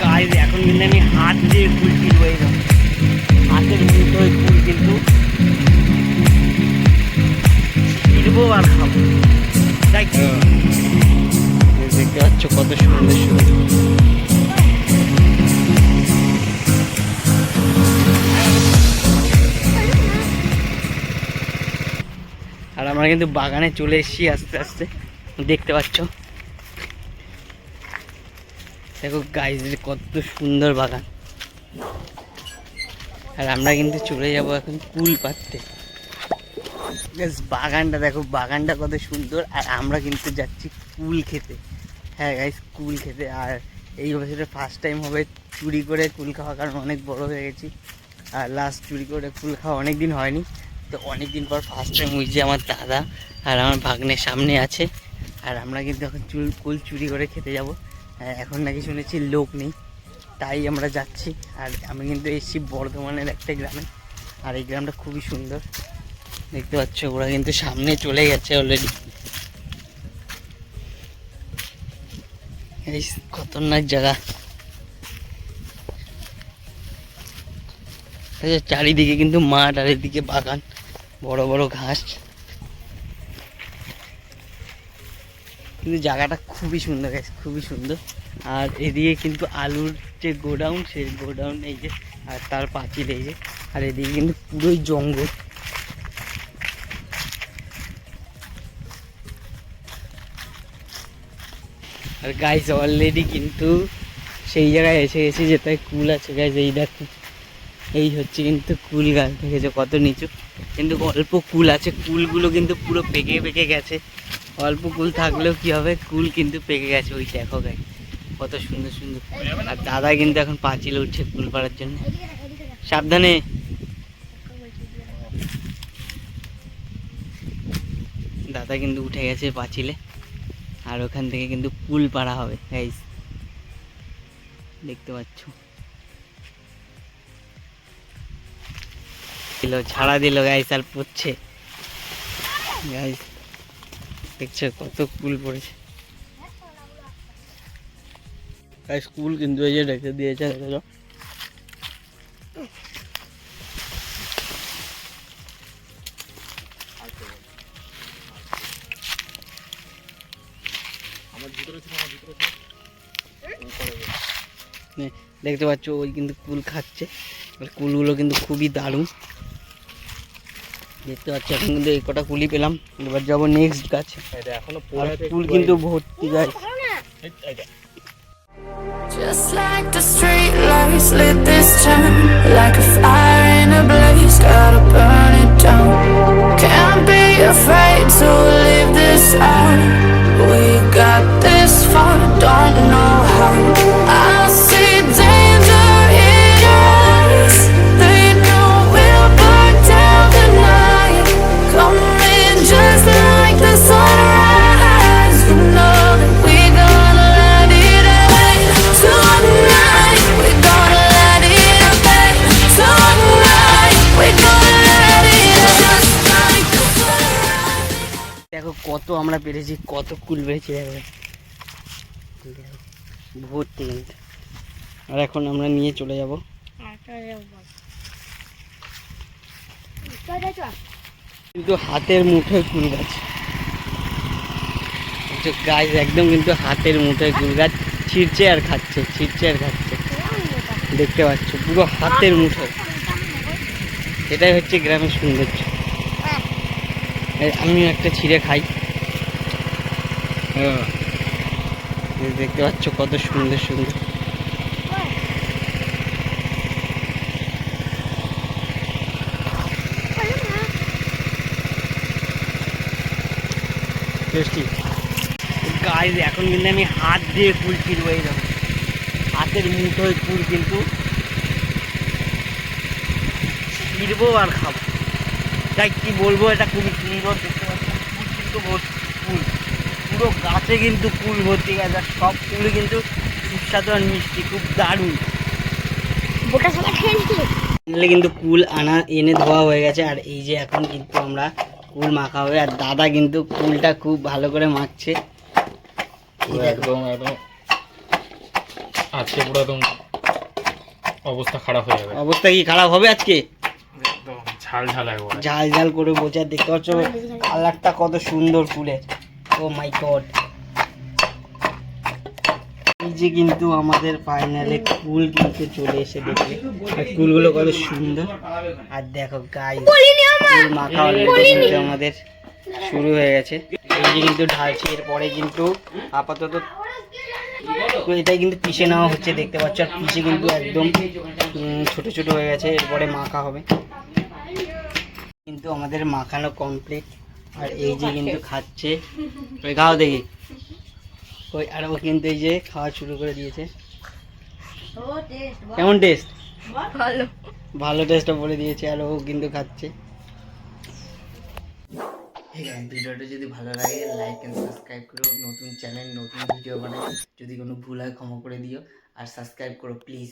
Guys এখন কিন্তু আমি হাত দিয়ে কুল ছিড়বো, এই হাতের মুঠোয় কুল কিন্তু ছিড়বো আর খাবো। তাই দেখতে পাচ্ছ কত সুন্দর সুন্দর। আর আমরা কিন্তু বাগানে চলে এসেছি আস্তে আস্তে, দেখতে পাচ্ছ। দেখো গাইস কত সুন্দর বাগান। আর আমরা কিন্তু চলে যাব এখন কুল পাড়তে। বাগানটা দেখো, বাগানটা কত সুন্দর। আর আমরা কিন্তু যাচ্ছি কুল খেতে। হ্যাঁ গাইস, কুল খেতে। আর এই বছরে ফার্স্ট টাইম হবে চুরি করে কুল খাওয়া, কারণ অনেক বড় হয়ে গেছি। আর লাস্ট চুরি করে কুল খাওয়া অনেক দিন হয়নি, তো অনেক দিন পর ফার্স্ট টাইম ওই যে আমার দাদা আর আমার ভাগ্নের সামনে আছে। আর আমরা কিন্তু এখন কুল চুরি করে খেতে যাব। এখন নাকি শুনেছি লোক নেই, তাই আমরা যাচ্ছি। আর আমি কিন্তু এসেছি বর্ধমানের একটা গ্রামে। আর এই গ্রামটা খুবই সুন্দর, দেখতে পাচ্ছ। ওরা কিন্তু সামনে চলে গেছে অলরেডি। এই খতরনাক জায়গা, চারিদিকে কিন্তু মাঠ আর এদিকে বাগান, বড় বড় ঘাস। কিন্তু জায়গাটা খুবই সুন্দর গেছে, খুবই সুন্দর। আর এদিকে কিন্তু আলুর যে গোডাউন, সেই গোডাউন এই যে, আর তার পাঁচিল এই যে। আর এদিকে কিন্তু পুরোই জঙ্গল। আর গাইস অলরেডি কিন্তু সেই জায়গায় এসে গেছি যেটায় কুল আছে। গাইস এই দেখো, এই হচ্ছে কিন্তু কুল গাছ, দেখেছো কত নিচু। কিন্তু অল্প কুল আছে, কুলগুলো কিন্তু পুরো পেকে পেকে গেছে। অল্প কুল থাকলেও কি হবে, কুল কিন্তু পেকে গেছে। ওই দেখো গাইস কত সুন্দর সুন্দর। আর দাদা কিন্তু এখন পাঁচিলে উঠছে কুল পাড়ার জন্য। সাবধানে। দাদা কিন্তু উঠে গেছে পাঁচিলে, আর ওখান থেকে কিন্তু কুল পাড়া হবে গাইস, দেখতে পাচ্ছ। ছাড়া দিল গাইস, আর পড়ছে গাইস, দেখছো কত কুল পড়েছে গাইস। কুল কিন্তু এই যে রেখে দিয়েছে, দেখো। দেখতে পাচ্ছ ওই কিন্তু কুল খাচ্ছে। কুলগুলো কিন্তু খুবই দারুণ, দেখতে পাচ্ছি। এখন কিন্তু এই কটা কুলি পেলাম, এবার যাবো নেক্সট গাছে। কুল কিন্তু ভর্তি গাছ। Just like the street lights lit this town, like a fire in a blaze, gotta burn it down. Can't be afraid to leave this out. We got this far, don't know how. I see danger in your eyes. They know we'll burn down the night. Coming just like the sunrise. You know that we gonna let it out. Tonight we're gonna let it out. Tonight we're gonna let it out. Just like the sunrise. দেখো কত আমরা পেরেছি, কত কুল পেরেছি দেখো, ভর্তি কিন্তু। আর এখন আমরা নিয়ে চলে যাব। কিন্তু হাতের মুঠোয় কুল গাছ গাছ, একদম কিন্তু হাতের মুঠোয় কুল গাছ। ছিঁড়ছে আর খাচ্ছে, ছিঁড়ছে আর খাচ্ছে, দেখতে পাচ্ছ পুরো হাতের মুঠোয়। এটাই হচ্ছে গ্রামের সৌন্দর্য। আমি একটা ছিঁড়ে খাই। দেখতে পাচ্ছ কত সুন্দর সুন্দর। গাইস এখন কিন্তু আমি হাত দিয়ে কুল ছিঁড়বো, এই দেখো হাতের মুঠোয় কুল কিন্তু ছিঁড়বো আর খাবো। তাই কি বলবো, এটা খুবই সুন্দর, দেখতে পাচ্ছি। কুল কিন্তু ভর্তি, কুল পুরো গাছে কিন্তু কুল ভর্তি গেছে। আর সব কুল কিন্তু সুস্বাদু আর মিষ্টি, খুব দারুণ। কিন্তু কুল এনে ধোয়া হয়ে গেছে। আর এই যে এখন কিন্তু আমরা কুল মাখা হবে। আর দাদা কিন্তু কুলটা খুব ভালো করে মাখছে, একদম একদম আজকে পুরো একদম অবস্থা খারাপ হয়ে যাবে, অবস্থা কি খারাপ হবে আজকে? একদম ঝাল ঝাল একবার। ঝাল ঝাল করে বোঝা, দেখতে পাচ্ছ কালারটা কত সুন্দর ফুলের। ও মাই গড, এই যে কিন্তু আমাদের ফাইনালে কুল কিন্তু চলে এসে দেখবে, আর কুলগুলো কত সুন্দর। আর দেখো গাই কুল মাখা অলরেডি কিন্তু আমাদের শুরু হয়ে গেছে। এই যে কিন্তু ঢালছি, এরপরে কিন্তু আপাতত তো এটাই কিন্তু পিষে নেওয়া হচ্ছে, দেখতে পাচ্ছ। আর পিষে কিন্তু একদম ছোট ছোট হয়ে গেছে, এরপরে মাখা হবে। কিন্তু আমাদের মাখানো কমপ্লিট। আর এই যে কিন্তু খাচ্ছে, ওই খাও দেখি। ওই আর ও কিন্তু এই যে খাওয়া শুরু করে দিয়েছে। কেমন টেস্ট? ভালো। ভালো টেস্টটা বলে দিয়েছে, আর ও কিন্তু খাচ্ছে। ভিডিওটা যদি ভালো লাগে লাইক এন্ড সাবস্ক্রাইব করো। নতুন চ্যানেল, নতুন ভিডিও বানাই, যদি কোনো ভুল হয় ক্ষমা করে দিও, আর সাবস্ক্রাইব করো প্লিজ।